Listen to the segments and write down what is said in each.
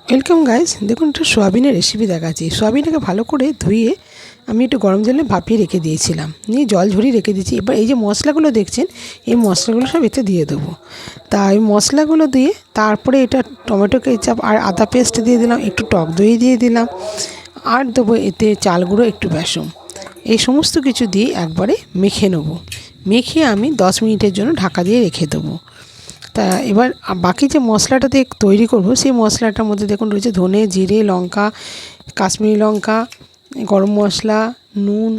Welcome guys. দেখুন একটু সোয়াবিনের রেসিপি দেখাচ্ছি। সোয়াবিনটাকে ভালো করে ধুয়ে আমি একটু গরম জলে ভাপিয়ে রেখে দিয়েছিলাম, নিয়ে জল ঝরিয়ে রেখে দিয়েছি। এবার এই যে মশলাগুলো দেখছেন, এই মশলাগুলো সব এতে দিয়ে দেবো। তাই মশলাগুলো দিয়ে তারপরে এটা টমেটো কেচাপ আর আদা পেস্ট দিয়ে দিলাম, একটু টক দই দিয়ে দিলাম, আর দেবো এতে চাল গুঁড়ো, একটু বেসন। এই সমস্ত কিছু দিয়ে একবারে মেখে নেবো। মেখে আমি 10 মিনিটের জন্য ঢাকা দিয়ে রেখে দেবো। তা এবার বাকি যে মশলাটা দিয়ে তৈরি করব, সেই মশলাটার মধ্যে দেখুন রয়েছে ধনে, জিরে, লঙ্কা, কাশ্মীরি লঙ্কা, গরম মশলা, নুন,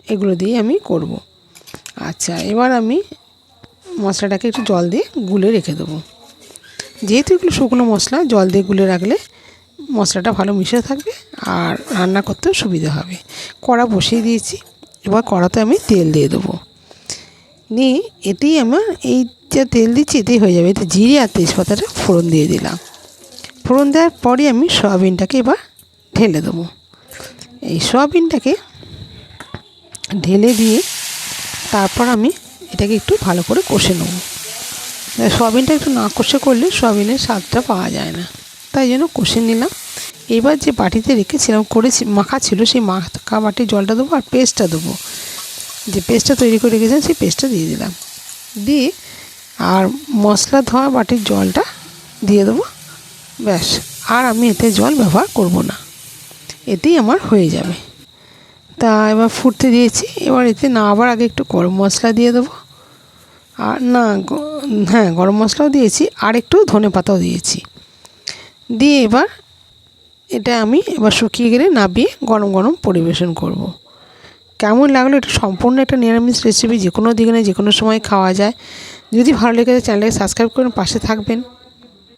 এগুলো দিয়ে আমি করব। আচ্ছা, এবার আমি মশলাটাকে একটু জল দিয়ে গুলে রেখে দেবো। যেহেতু এগুলো শুকনো মশলা, জল দিয়ে গুলে রাখলে মশলাটা ভালো মিশে থাকবে আর রান্না করতেও সুবিধা হবে। কড়া বসিয়ে দিয়েছি, এবার কড়াতে আমি তেল দিয়ে দেবো। নিয়ে এতেই আমার এই যে তেল দিচ্ছি এতেই হয়ে যাবে। এতে জিরে আর তেজপাতাটা ফোড়ন দিয়ে দিলাম। ফোড়ন দেওয়ার পরে আমি সয়াবিনটাকে এবার ঢেলে দেবো। এই সয়াবিনটাকে ঢেলে দিয়ে তারপর আমি এটাকে একটু ভালো করে কষে নেব। সয়াবিনটা একটু না কষে করলে সয়াবিনের স্বাদটা পাওয়া যায় না, তাই জন্য কষে নিলাম। এবার যে বাটিতে রেখেছিলাম মাখা ছিল, সেই মাখা বাটির জলটা দেবো আর পেস্টটা দেবো। যে পেস্টটা তৈরি করে রেখেছিলাম সেই পেস্টটা দিয়ে দিলাম, দিয়ে আর মশলা ধোয়া বাটির জলটা দিয়ে দেবো। ব্যাস, আর আমি এতে জল ব্যবহার করব না, এতেই আমার হয়ে যাবে। তা এবার ফুটতে দিয়েছি। এবার এতে না আবার আগে একটু গরম মশলা দিয়ে দেবো, আর না হ্যাঁ, গরম মশলাও দিয়েছি আর একটু ধনে পাতাও দিয়েছি। দিয়ে এবার এটা আমি এবার শুকিয়ে গেলে নামিয়ে গরম গরম পরিবেশন করব। কেমন লাগলো? এটা সম্পূর্ণ একটা নিরামিষ রেসিপি, যে কোনো দিনে যে কোনো সময় খাওয়া যায়। যদি ভালো লেগে থাকে চ্যানেলটাকে সাবস্ক্রাইব করুন, পাশে থাকবেন।